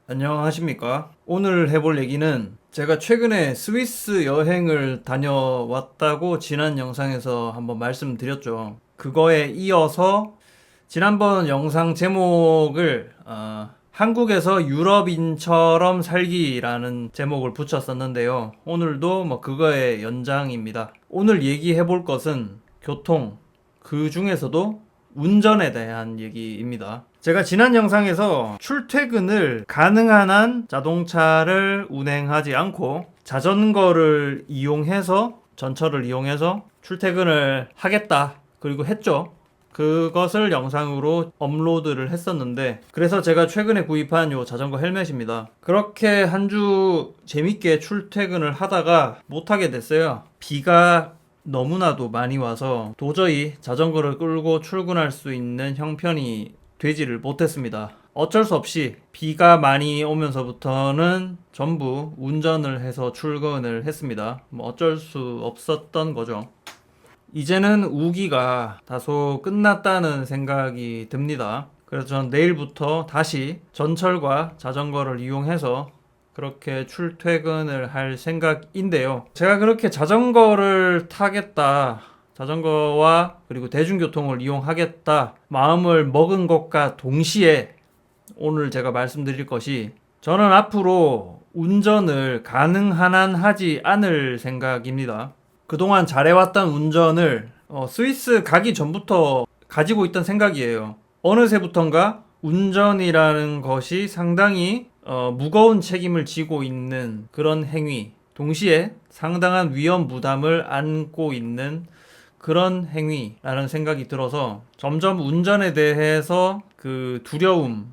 안녕하십니까? 오늘 해볼 얘기는 제가 최근에 스위스 여행을 다녀왔다고 지난 영상에서 한번 말씀드렸죠. 그거에 이어서 지난번 영상 제목을 한국에서 유럽인처럼 살기라는 제목을 붙였었는데요. 오늘도 뭐 그거의 연장입니다. 오늘 얘기해 볼 것은 교통, 그 중에서도 운전에 대한 얘기입니다. 제가 지난 영상에서 출퇴근을 가능한 한 자동차를 운행하지 않고 자전거를 이용해서 전철을 이용해서 출퇴근을 하겠다. 그리고 했죠. 그것을 영상으로 업로드를 했었는데, 그래서 제가 최근에 구입한 요 자전거 헬멧입니다. 그렇게 한 주 재밌게 출퇴근을 하다가 못하게 됐어요. 비가 너무나도 많이 와서 도저히 자전거를 끌고 출근할 수 있는 형편이 되지를 못했습니다. 어쩔 수 없이 비가 많이 오면서부터는 전부 운전을 해서 출근을 했습니다. 뭐 어쩔 수 없었던 거죠. 이제는 우기가 다소 끝났다는 생각이 듭니다. 그래서 전 내일부터 다시 전철과 자전거를 이용해서 그렇게 출퇴근을 할 생각인데요. 제가 그렇게 자전거를 타겠다, 자전거와 그리고 대중교통을 이용하겠다 마음을 먹은 것과 동시에 오늘 제가 말씀드릴 것이, 저는 앞으로 운전을 가능한 한 하지 않을 생각입니다. 그동안 잘해왔던 운전을 스위스 가기 전부터 가지고 있던 생각이에요. 어느새부턴가 운전이라는 것이 상당히 무거운 책임을 지고 있는 그런 행위, 동시에 상당한 위험 부담을 안고 있는 그런 행위라는 생각이 들어서 점점 운전에 대해서 그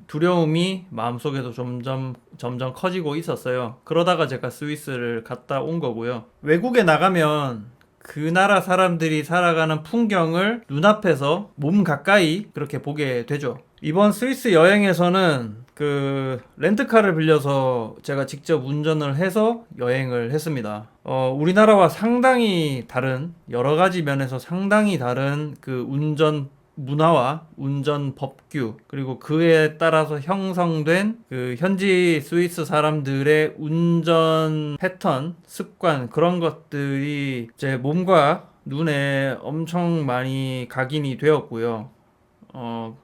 두려움이 마음속에서 점점 커지고 있었어요. 그러다가 제가 스위스를 갔다 온 거고요. 외국에 나가면 그 나라 사람들이 살아가는 풍경을 눈앞에서 몸 가까이 그렇게 보게 되죠. 이번 스위스 여행에서는 그 렌트카를 빌려서 제가 직접 운전을 해서 여행을 했습니다. 우리나라와 상당히 다른, 여러 가지 면에서 상당히 다른 그 운전 문화와 운전 법규, 그리고 그에 따라서 형성된 그 현지 스위스 사람들의 운전 패턴, 습관, 그런 것들이 제 몸과 눈에 엄청 많이 각인이 되었고요.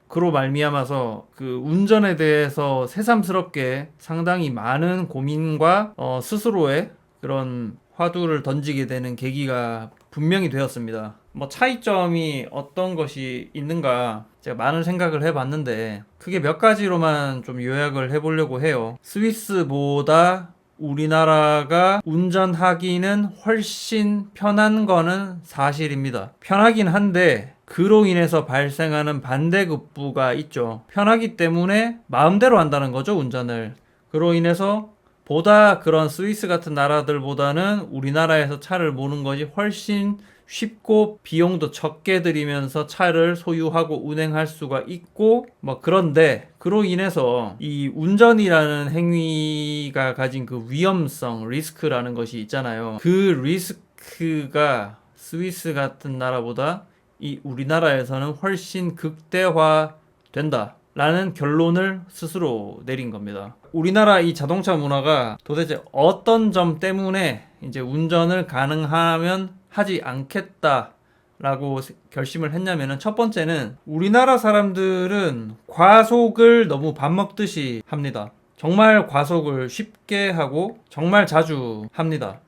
그로 말미암아서 그 운전에 대해서 새삼스럽게 상당히 많은 고민과 스스로의 그런 화두를 던지게 되는 계기가 분명히 되었습니다. 뭐 차이점이 어떤 것이 있는가 제가 많은 생각을 해봤는데, 크게 몇 가지로만 좀 요약을 해보려고 해요. 스위스보다 우리나라가 운전하기는 훨씬 편한 거는 사실입니다. 편하긴 한데 그로 인해서 발생하는 반대급부가 있죠. 편하기 때문에 마음대로 한다는 거죠, 운전을. 그로 인해서 보다 그런 스위스 같은 나라들보다는 우리나라에서 차를 모는 것이 훨씬 쉽고 비용도 적게 들이면서 차를 소유하고 운행할 수가 있고, 뭐 그런데 그로 인해서 이 운전이라는 행위가 가진 그 위험성, 리스크라는 것이 있잖아요. 그 리스크가 스위스 같은 나라보다 이 우리나라에서는 훨씬 극대화된다 라는 결론을 스스로 내린 겁니다. 우리나라 이 자동차 문화가 도대체 어떤 점 때문에 이제 운전을 가능하면 하지 않겠다 라고 결심을 했냐면은, 첫 번째는 우리나라 사람들은 과속을 너무 밥 먹듯이 합니다. 정말 과속을 쉽게 하고 정말 자주 합니다.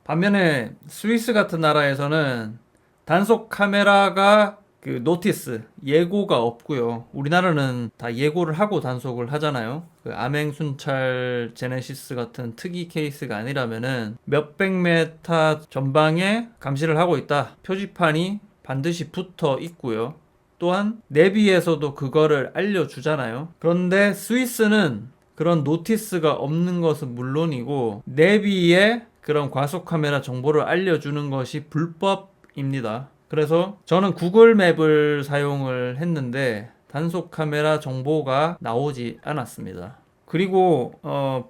반면에 스위스 같은 나라에서는 단속 카메라가 그 노티스, 예고가 없고요. 우리나라는 다 예고를 하고 단속을 하잖아요. 그 암행순찰 제네시스 같은 특이 케이스가 아니라면은 몇백 메타 전방에 감시를 하고 있다, 표지판이 반드시 붙어 있고요. 또한 내비에서도 그거를 알려주잖아요. 그런데 스위스는 그런 노티스가 없는 것은 물론이고 내비에 그런 과속 카메라 정보를 알려주는 것이 불법입니다. 그래서 저는 구글 맵을 사용을 했는데 단속 카메라 정보가 나오지 않았습니다. 그리고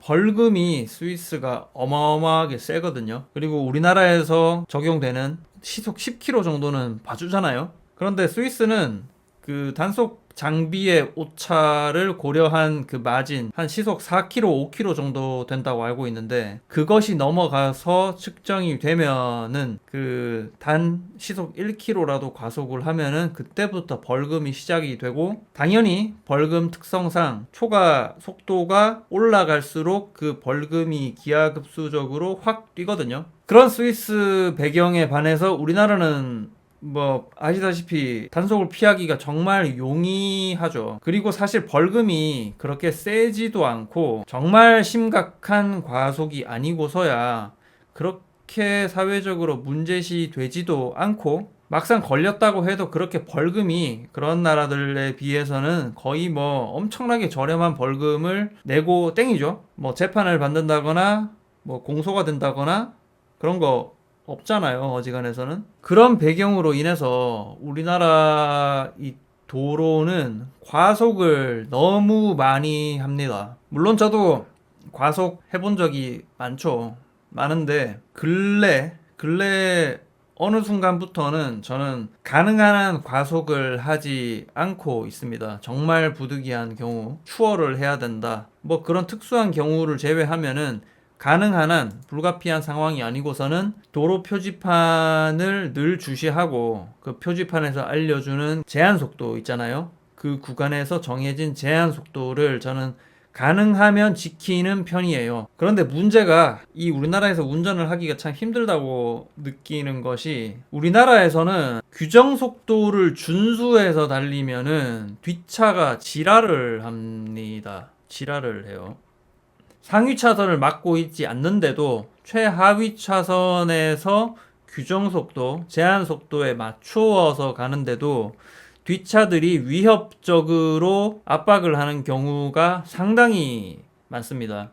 벌금이 스위스가 어마어마하게 세거든요. 그리고 우리나라에서 적용되는 시속 10km 정도는 봐주잖아요. 그런데 스위스는 그 단속 장비의 오차를 고려한 그 마진 한 시속 4km, 5km 정도 된다고 알고 있는데 그것이 넘어가서 측정이 되면은 그 단 시속 1km라도 과속을 하면은 그때부터 벌금이 시작이 되고 당연히 벌금 특성상 초과 속도가 올라갈수록 그 벌금이 기하급수적으로 확 뛰거든요. 그런 스위스 배경에 반해서 우리나라는 뭐 아시다시피 단속을 피하기가 정말 용이하죠. 그리고 사실 벌금이 그렇게 세지도 않고 정말 심각한 과속이 아니고서야 그렇게 사회적으로 문제시 되지도 않고 막상 걸렸다고 해도 그렇게 벌금이 그런 나라들에 비해서는 거의 뭐 엄청나게 저렴한 벌금을 내고 땡이죠. 뭐 재판을 받는다거나 뭐 공소가 된다거나 그런 거 없잖아요, 어지간해서는. 그런 배경으로 인해서 우리나라 이 도로는 과속을 너무 많이 합니다. 물론 저도 과속 해본 적이 많은데, 근래 어느 순간부터는 저는 가능한 한 과속을 하지 않고 있습니다. 정말 부득이한 경우, 추월을 해야 된다. 뭐 그런 특수한 경우를 제외하면은 가능한 한 불가피한 상황이 아니고서는 도로 표지판을 늘 주시하고 그 표지판에서 알려주는 제한 속도 있잖아요. 그 구간에서 정해진 제한 속도를 저는 가능하면 지키는 편이에요. 그런데 문제가 이 우리나라에서 운전을 하기가 참 힘들다고 느끼는 것이 우리나라에서는 규정 속도를 준수해서 달리면은 뒷차가 지랄을 합니다. 지랄을 해요. 상위 차선을 막고 있지 않는데도 최하위 차선에서 규정 속도, 제한 속도에 맞추어서 가는데도 뒷차들이 위협적으로 압박을 하는 경우가 상당히 많습니다.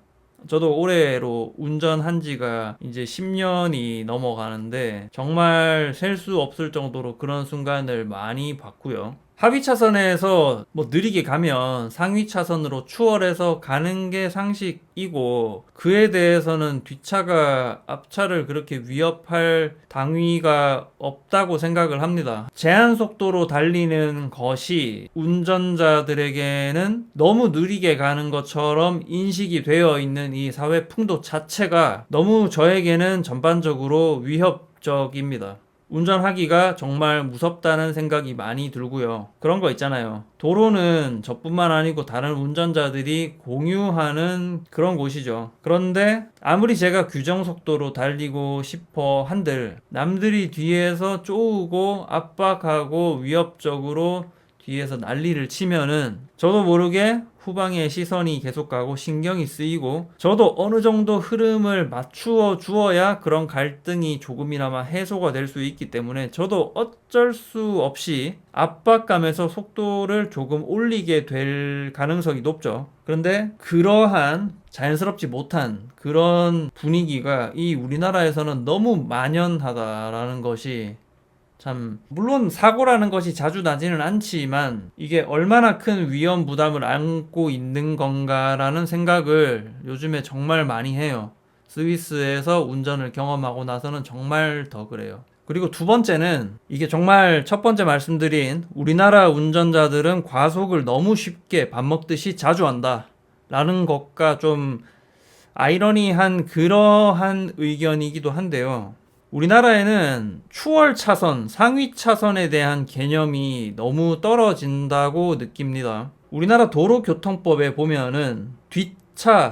저도 올해로 운전한 지가 이제 10년이 넘어가는데 정말 셀 수 없을 정도로 그런 순간을 많이 봤고요. 하위 차선에서 뭐 느리게 가면 상위 차선으로 추월해서 가는 게 상식이고 그에 대해서는 뒷차가 앞차를 그렇게 위협할 당위가 없다고 생각을 합니다. 제한 속도로 달리는 것이 운전자들에게는 너무 느리게 가는 것처럼 인식이 되어 있는 이 사회 풍토 자체가 너무 저에게는 전반적으로 위협적입니다. 운전하기가 정말 무섭다는 생각이 많이 들고요. 그런 거 있잖아요. 도로는 저뿐만 아니고 다른 운전자들이 공유하는 그런 곳이죠. 그런데 아무리 제가 규정 속도로 달리고 싶어 한들 남들이 뒤에서 쪼우고 압박하고 위협적으로 뒤에서 난리를 치면은 저도 모르게 후방의 시선이 계속 가고 신경이 쓰이고 저도 어느 정도 흐름을 맞추어 주어야 그런 갈등이 조금이나마 해소가 될 수 있기 때문에 저도 어쩔 수 없이 압박감에서 속도를 조금 올리게 될 가능성이 높죠. 그런데 그러한 자연스럽지 못한 그런 분위기가 이 우리나라에서는 너무 만연하다라는 것이 참 물론 사고라는 것이 자주 나지는 않지만 이게 얼마나 큰 위험 부담을 안고 있는 건가라는 생각을 요즘에 정말 많이 해요. 스위스에서 운전을 경험하고 나서는 정말 더 그래요. 그리고 두 번째는 이게 정말 첫 번째 말씀드린 우리나라 운전자들은 과속을 너무 쉽게 밥 먹듯이 자주 한다 라는 것과 좀 아이러니한 그러한 의견이기도 한데요. 우리나라에는 추월 차선, 상위 차선에 대한 개념이 너무 떨어진다고 느낍니다. 우리나라 도로교통법에 보면은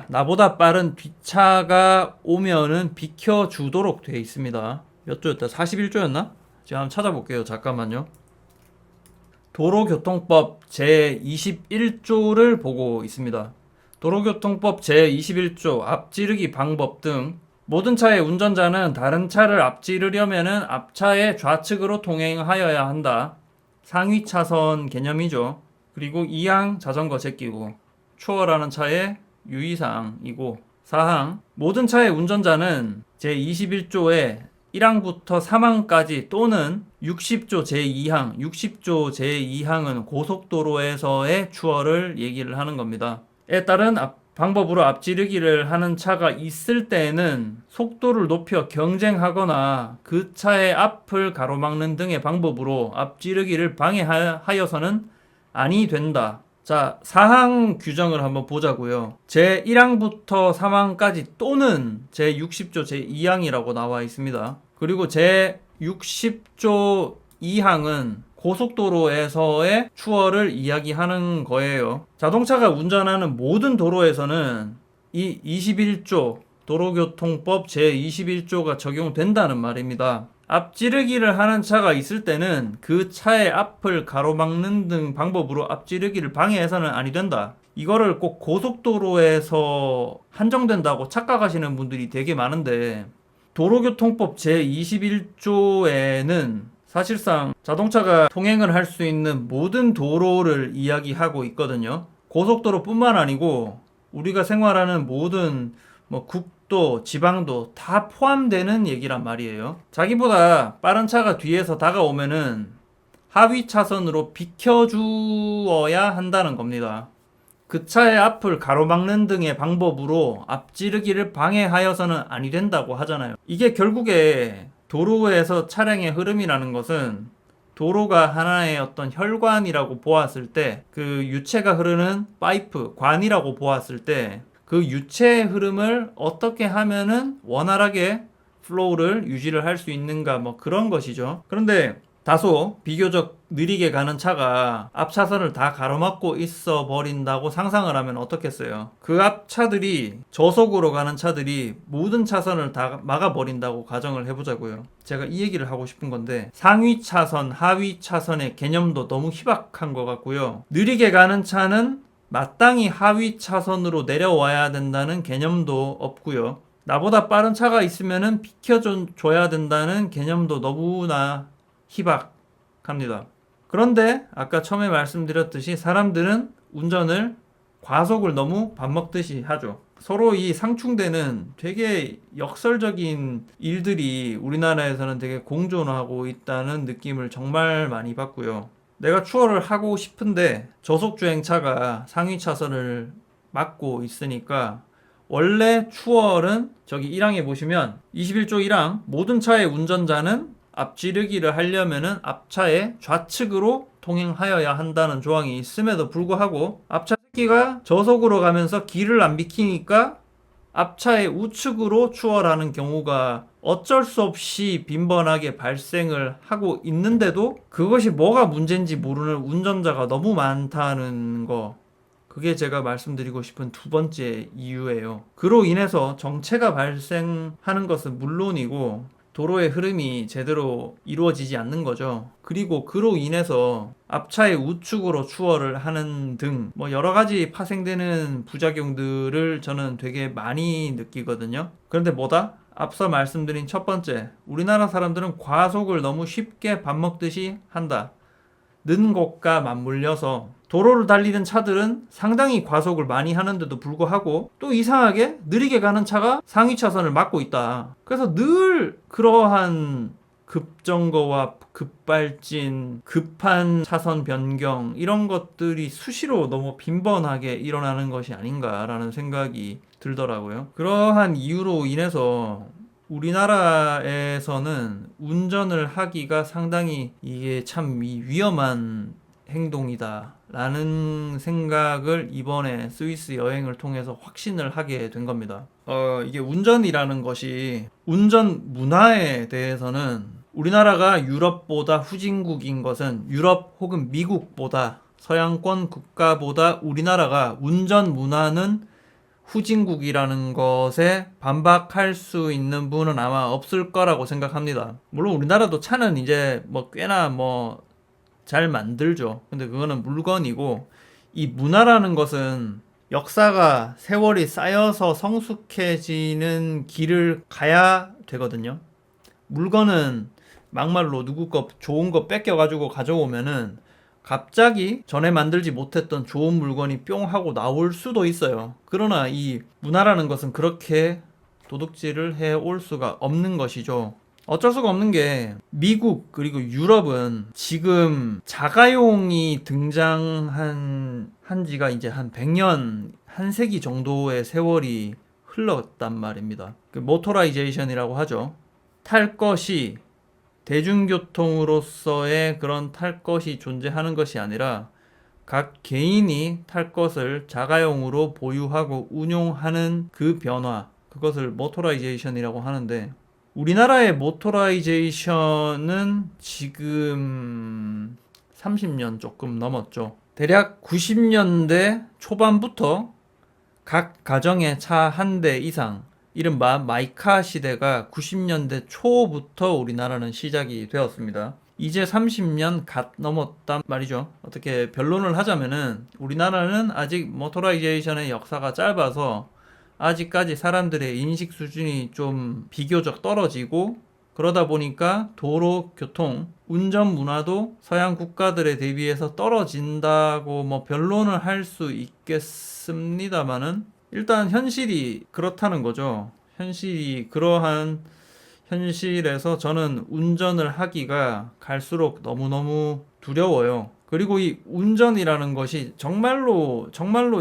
나보다 빠른 뒷차가 오면은 비켜주도록 되어 있습니다. 몇 조였다? 41조였나? 제가 한번 찾아볼게요. 잠깐만요. 도로교통법 제21조를 보고 있습니다. 도로교통법 제21조 앞지르기 방법 등 모든 차의 운전자는 다른 차를 앞지르려면은 앞차의 좌측으로 통행하여야 한다. 상위 차선 개념이죠. 그리고 2항 자전거 제끼고 추월하는 차의 유의사항이고 4항 모든 차의 운전자는 제21조에 1항부터 3항까지 또는 60조 제2항, 60조 제2항은 고속도로에서의 추월을 얘기를 하는 겁니다. 에 따른 방법으로 앞지르기를 하는 차가 있을 때에는 속도를 높여 경쟁하거나 그 차의 앞을 가로막는 등의 방법으로 앞지르기를 방해하여서는 아니 된다. 자, 사항 규정을 한번 보자고요. 제1항부터 3항까지 또는 제60조 제2항이라고 나와 있습니다. 그리고 제60조 2항은 고속도로에서의 추월을 이야기하는 거예요. 자동차가 운전하는 모든 도로에서는 이 21조 도로교통법 제21조가 적용된다는 말입니다. 앞지르기를 하는 차가 있을 때는 그 차의 앞을 가로막는 등 방법으로 앞지르기를 방해해서는 아니 된다. 이거를 꼭 고속도로에서 한정된다고 착각하시는 분들이 되게 많은데, 도로교통법 제21조에는 사실상 자동차가 통행을 할 수 있는 모든 도로를 이야기하고 있거든요. 고속도로뿐만 아니고 우리가 생활하는 모든 국도, 지방도 다 포함되는 얘기란 말이에요. 자기보다 빠른 차가 뒤에서 다가오면은 하위 차선으로 비켜주어야 한다는 겁니다. 그 차의 앞을 가로막는 등의 방법으로 앞지르기를 방해하여서는 아니 된다고 하잖아요. 이게 결국에 도로에서 차량의 흐름이라는 것은 도로가 하나의 어떤 혈관이라고 보았을 때, 그 유체가 흐르는 파이프, 관이라고 보았을 때 그 유체의 흐름을 어떻게 하면은 원활하게 플로우를 유지를 할 수 있는가, 그런 것이죠. 그런데 다소 비교적 느리게 가는 차가 앞 차선을 다 가로막고 있어 버린다고 상상을 하면 어떻겠어요? 그 앞 차들이, 저속으로 가는 차들이 모든 차선을 다 막아버린다고 가정을 해보자고요. 제가 이 얘기를 하고 싶은 건데, 상위 차선, 하위 차선의 개념도 너무 희박한 것 같고요. 느리게 가는 차는 마땅히 하위 차선으로 내려와야 된다는 개념도 없고요. 나보다 빠른 차가 있으면은 비켜줘야 된다는 개념도 너무나 희박합니다. 그런데 아까 처음에 말씀드렸듯이 사람들은 운전을 과속을 너무 밥 먹듯이 하죠. 서로 이 상충되는 되게 역설적인 일들이 우리나라에서는 되게 공존하고 있다는 느낌을 정말 많이 받고요. 내가 추월을 하고 싶은데 저속주행차가 상위 차선을 막고 있으니까, 원래 추월은 저기 1항에 보시면 21조 1항 모든 차의 운전자는 앞지르기를 하려면은 앞차의 좌측으로 통행하여야 한다는 조항이 있음에도 불구하고 앞차 새끼가 저속으로 가면서 길을 안 비키니까 앞차의 우측으로 추월하는 경우가 어쩔 수 없이 빈번하게 발생을 하고 있는데도 그것이 뭐가 문제인지 모르는 운전자가 너무 많다는 거, 그게 제가 말씀드리고 싶은 두 번째 이유예요. 그로 인해서 정체가 발생하는 것은 물론이고 도로의 흐름이 제대로 이루어지지 않는 거죠. 그리고 그로 인해서 앞차의 우측으로 추월을 하는 등 여러 가지 파생되는 부작용들을 저는 되게 많이 느끼거든요. 그런데 뭐다? 앞서 말씀드린 첫 번째, 우리나라 사람들은 과속을 너무 쉽게 밥 먹듯이 한다. 는 것과 맞물려서 도로를 달리는 차들은 상당히 과속을 많이 하는데도 불구하고 또 이상하게 느리게 가는 차가 상위 차선을 막고 있다. 그래서 늘 그러한 급정거와 급발진, 급한 차선 변경, 이런 것들이 수시로 너무 빈번하게 일어나는 것이 아닌가라는 생각이 들더라고요. 그러한 이유로 인해서 우리나라에서는 운전을 하기가 상당히 이게 참 위험한 행동이다 라는 생각을 이번에 스위스 여행을 통해서 확신을 하게 된 겁니다. 이게 운전이라는 것이, 운전 문화에 대해서는 우리나라가 유럽보다 후진국인 것은, 유럽 혹은 미국보다, 서양권 국가보다 우리나라가 운전 문화는 후진국이라는 것에 반박할 수 있는 분은 아마 없을 거라고 생각합니다. 물론 우리나라도 차는 이제 꽤나 잘 만들죠. 근데 그거는 물건이고, 이 문화라는 것은 역사가, 세월이 쌓여서 성숙해지는 길을 가야 되거든요. 물건은 막말로 누구 거 좋은 거 뺏겨가지고 가져오면은 갑자기 전에 만들지 못했던 좋은 물건이 뿅 하고 나올 수도 있어요. 그러나 이 문화라는 것은 그렇게 도둑질을 해올 수가 없는 것이죠. 어쩔 수가 없는 게, 미국 그리고 유럽은 지금 자가용이 등장한 지가 이제 한 100년, 한 세기 정도의 세월이 흘렀단 말입니다. 그 모토라이제이션이라고 하죠. 탈 것이, 대중교통으로서의 그런 탈 것이 존재하는 것이 아니라 각 개인이 탈 것을 자가용으로 보유하고 운용하는 그 변화, 그것을 모토라이제이션이라고 하는데, 우리나라의 모토라이제이션은 지금 30년 조금 넘었죠. 대략 90년대 초반부터 각 가정에 차 한 대 이상, 이른바 마이카 시대가 90년대 초부터 우리나라는 시작이 되었습니다. 이제 30년 갓 넘었단 말이죠. 어떻게 변론을 하자면은 우리나라는 아직 모토라이제이션의 역사가 짧아서 아직까지 사람들의 인식 수준이 좀 비교적 떨어지고, 그러다 보니까 도로 교통, 운전 문화도 서양 국가들에 대비해서 떨어진다고 뭐 변론을 할 수 있겠습니다만은, 일단 현실이 그렇다는 거죠. 현실이 그러한 현실에서 저는 운전을 하기가 갈수록 너무너무 두려워요. 그리고 이 운전이라는 것이 정말로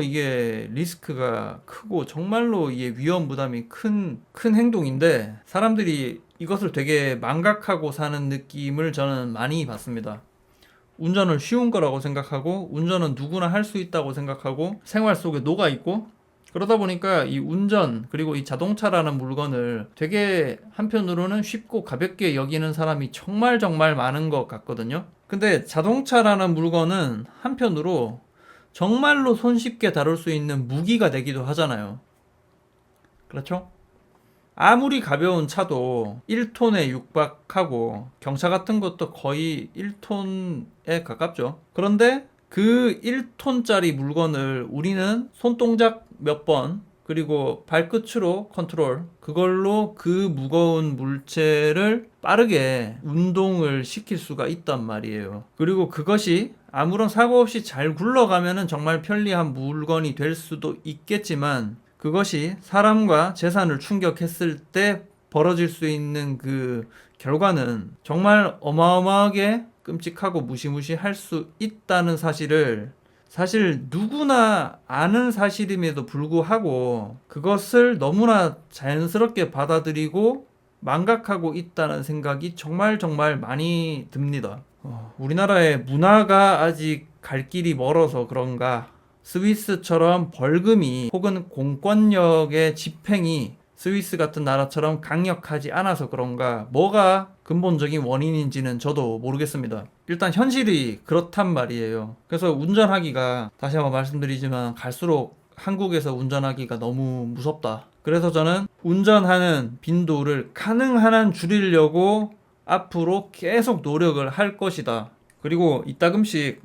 이게 리스크가 크고 정말로 이게 위험 부담이 큰 행동인데, 사람들이 이것을 되게 망각하고 사는 느낌을 저는 많이 받습니다. 운전을 쉬운 거라고 생각하고, 운전은 누구나 할 수 있다고 생각하고, 생활 속에 녹아 있고, 그러다 보니까 이 운전, 그리고 이 자동차라는 물건을 되게 한편으로는 쉽고 가볍게 여기는 사람이 정말 많은 것 같거든요. 근데 자동차라는 물건은 한편으로 정말로 손쉽게 다룰 수 있는 무기가 되기도 하잖아요. 그렇죠? 아무리 가벼운 차도 1톤에 육박하고, 경차 같은 것도 거의 1톤에 가깝죠. 그런데 그 1톤짜리 물건을 우리는 손동작 몇 번, 그리고 발끝으로 컨트롤, 그걸로 그 무거운 물체를 빠르게 운동을 시킬 수가 있단 말이에요. 그리고 그것이 아무런 사고 없이 잘 굴러가면은 정말 편리한 물건이 될 수도 있겠지만, 그것이 사람과 재산을 충격했을 때 벌어질 수 있는 그 결과는 정말 어마어마하게 끔찍하고 무시무시할 수 있다는 사실을, 사실 누구나 아는 사실임에도 불구하고 그것을 너무나 자연스럽게 받아들이고 망각하고 있다는 생각이 정말 많이 듭니다. 우리나라의 문화가 아직 갈 길이 멀어서 그런가, 스위스처럼 벌금이 혹은 공권력의 집행이 스위스 같은 나라처럼 강력하지 않아서 그런가, 뭐가 근본적인 원인인지는 저도 모르겠습니다. 일단 현실이 그렇단 말이에요. 그래서 운전하기가, 다시 한번 말씀드리지만, 갈수록 한국에서 운전하기가 너무 무섭다. 그래서 저는 운전하는 빈도를 가능한 한 줄이려고 앞으로 계속 노력을 할 것이다. 그리고 이따금씩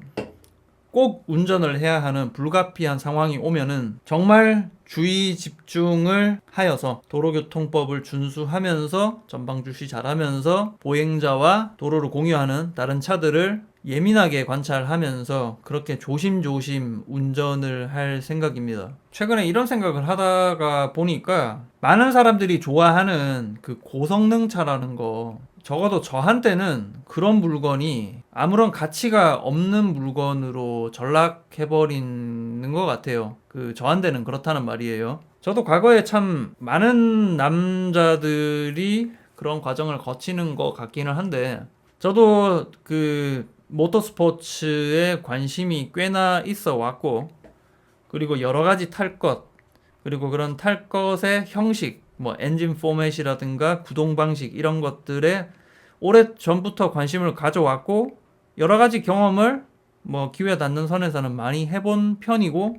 꼭 운전을 해야 하는 불가피한 상황이 오면은 정말 주의 집중을 하여서 도로교통법을 준수하면서 전방 주시 잘하면서 보행자와 도로를 공유하는 다른 차들을 예민하게 관찰하면서 그렇게 조심조심 운전을 할 생각입니다. 최근에 이런 생각을 하다가 보니까 많은 사람들이 좋아하는 그 고성능 차라는 거, 적어도 저한테는 그런 물건이 아무런 가치가 없는 물건으로 전락해버리는 것 같아요. 저한테는 그렇다는 말이에요. 저도 과거에 참 많은 남자들이 그런 과정을 거치는 것 같기는 한데, 저도 모터스포츠에 관심이 꽤나 있어 왔고, 그리고 여러 가지 탈 것, 그리고 그런 탈 것의 형식, 뭐 엔진 포맷이라든가 구동 방식, 이런 것들에 오래 전부터 관심을 가져왔고, 여러 가지 경험을 뭐 기회 닿는 선에서는 많이 해본 편이고,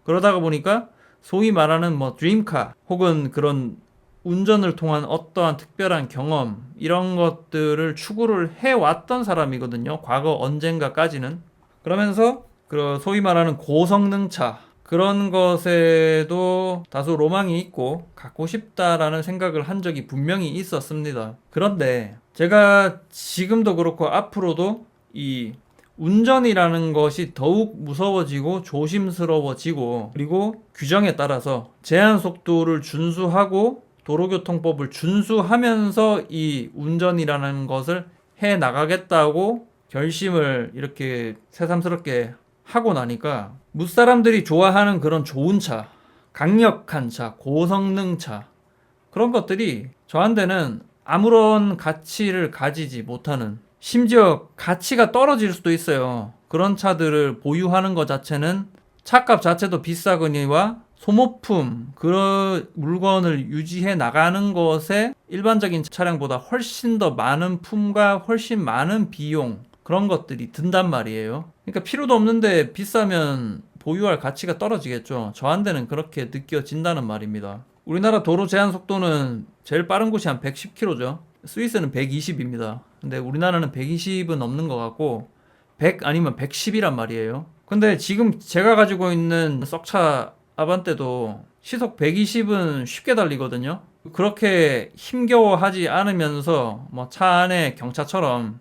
그러다가 보니까 소위 말하는 뭐 드림카 혹은 그런 운전을 통한 어떠한 특별한 경험, 이런 것들을 추구를 해왔던 사람이거든요. 과거 언젠가까지는. 그러면서 그 소위 말하는 고성능차, 그런 것에도 다소 로망이 있고 갖고 싶다라는 생각을 한 적이 분명히 있었습니다. 그런데 제가 지금도 그렇고 앞으로도 이 운전이라는 것이 더욱 무서워지고 조심스러워지고, 그리고 규정에 따라서 제한 속도를 준수하고 도로교통법을 준수하면서 이 운전이라는 것을 해 나가겠다고 결심을 이렇게 새삼스럽게 하고 나니까, 무사람들이 좋아하는 그런 좋은 차, 강력한 차, 고성능 차, 그런 것들이 저한테는 아무런 가치를 가지지 못하는, 심지어 가치가 떨어질 수도 있어요. 그런 차들을 보유하는 것 자체는 차값 자체도 비싸거니와 소모품, 그런 물건을 유지해 나가는 것에 일반적인 차량보다 훨씬 더 많은 품과 훨씬 많은 비용, 그런 것들이 든단 말이에요. 그러니까 필요도 없는데 비싸면 보유할 가치가 떨어지겠죠. 저한테는 그렇게 느껴진다는 말입니다. 우리나라 도로 제한 속도는 제일 빠른 곳이 한 110km죠. 스위스는 120입니다. 근데 우리나라는 120은 넘는 것 같고 100 아니면 110이란 말이에요. 근데 지금 제가 가지고 있는 썩차 아반떼도 시속 120은 쉽게 달리거든요. 그렇게 힘겨워하지 않으면서 뭐 차 안에 경차처럼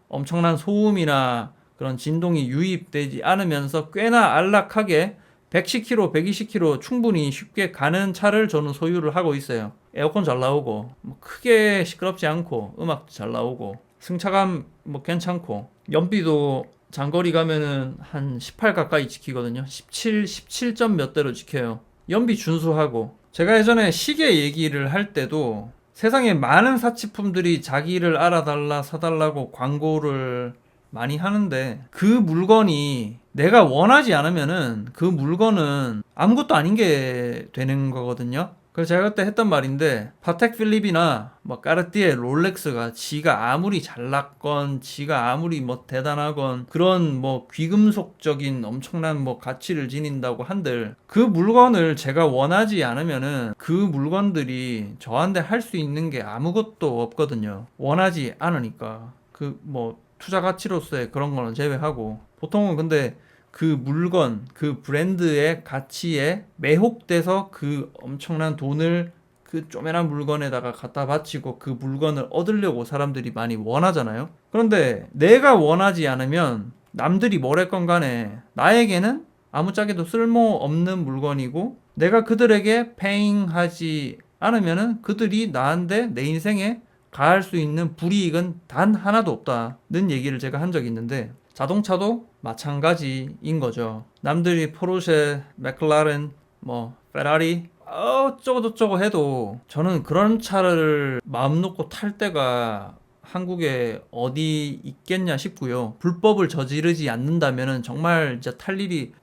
엄청난 소음이나 그런 진동이 유입되지 않으면서 꽤나 안락하게 110km, 120km 충분히 쉽게 가는 차를 저는 소유를 하고 있어요. 에어컨 잘 나오고 뭐 크게 시끄럽지 않고 음악도 잘 나오고 승차감 뭐 괜찮고 연비도 장거리 가면은 한 18 가까이 지키거든요. 17점 몇 대로 지켜요. 연비 준수하고. 제가 예전에 시계 얘기를 할 때도 세상에 많은 사치품들이 자기를 알아달라 사달라고 광고를 많이 하는데 그 물건이 내가 원하지 않으면은 그 물건은 아무것도 아닌 게 되는 거거든요. 그래서 제가 그때 했던 말인데 파텍 필립이나 뭐 까르띠에, 롤렉스가 지가 아무리 잘났건 지가 아무리 뭐 대단하건 그런 뭐 귀금속적인 엄청난 뭐 가치를 지닌다고 한들 그 물건을 제가 원하지 않으면은 그 물건들이 저한테 할 수 있는 게 아무것도 없거든요. 원하지 않으니까 그 뭐 투자 가치로서의 그런 거는 제외하고 보통은 근데 그 물건, 그 브랜드의 가치에 매혹돼서 그 엄청난 돈을 그 쪼매난 물건에다가 갖다 바치고 그 물건을 얻으려고 사람들이 많이 원하잖아요. 그런데 내가 원하지 않으면 남들이 뭐랬건 간에 나에게는 아무짝에도 쓸모없는 물건이고 내가 그들에게 페잉하지 않으면은 그들이 나한테 내 인생에 가할 수 있는 불이익은 단 하나도 없다는 얘기를 제가 한 적이 있는데 자동차도 마찬가지인 거죠. 남들이 포르쉐, 맥클라렌, 뭐 페라리 어쩌고저쩌고 해도 저는 그런 차를 마음 놓고 탈 때가 한국에 어디 있겠냐 싶고요. 불법을 저지르지 않는다면은 정말 진짜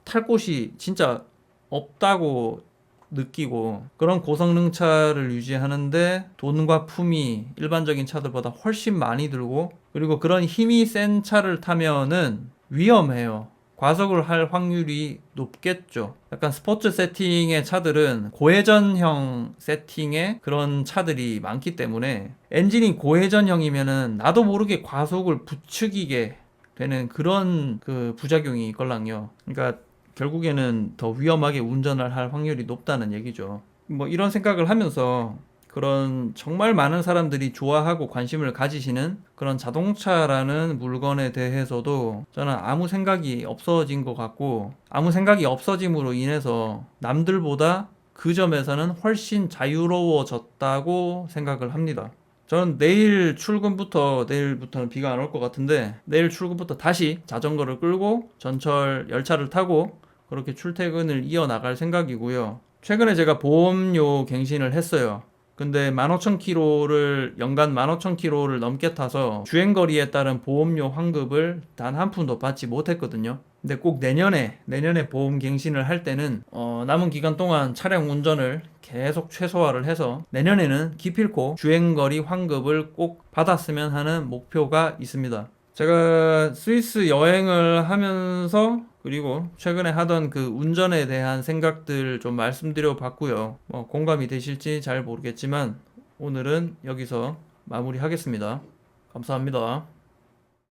탈 곳이 진짜 없다고 느끼고 그런 고성능 차를 유지하는데 돈과 품이 일반적인 차들보다 훨씬 많이 들고 그리고 그런 힘이 센 차를 타면은 위험해요. 과속을 할 확률이 높겠죠. 약간 스포츠 세팅의 차들은 고회전형 세팅의 그런 차들이 많기 때문에 엔진이 고회전형이면은 나도 모르게 과속을 부추기게 되는 그런 그 부작용이 있걸랑요. 그러니까 결국에는 더 위험하게 운전을 할 확률이 높다는 얘기죠. 뭐 이런 생각을 하면서 그런 정말 많은 사람들이 좋아하고 관심을 가지시는 그런 자동차라는 물건에 대해서도 저는 아무 생각이 없어진 것 같고 아무 생각이 없어짐으로 인해서 남들보다 그 점에서는 훨씬 자유로워졌다고 생각을 합니다. 저는 내일부터는 비가 안 올 것 같은데 내일 출근부터 다시 자전거를 끌고 전철 열차를 타고 그렇게 출퇴근을 이어나갈 생각이고요. 최근에 제가 보험료 갱신을 했어요. 근데 15,000km를 연간 15,000km를 넘게 타서 주행거리에 따른 보험료 환급을 단 한 푼도 받지 못했거든요. 근데 꼭 내년에 보험 갱신을 할 때는 남은 기간 동안 차량 운전을 계속 최소화를 해서 내년에는 기필코 주행거리 환급을 꼭 받았으면 하는 목표가 있습니다. 제가 스위스 여행을 하면서 그리고 최근에 하던 그 운전에 대한 생각들 좀 말씀드려 봤고요. 뭐 공감이 되실지 잘 모르겠지만 오늘은 여기서 마무리하겠습니다. 감사합니다.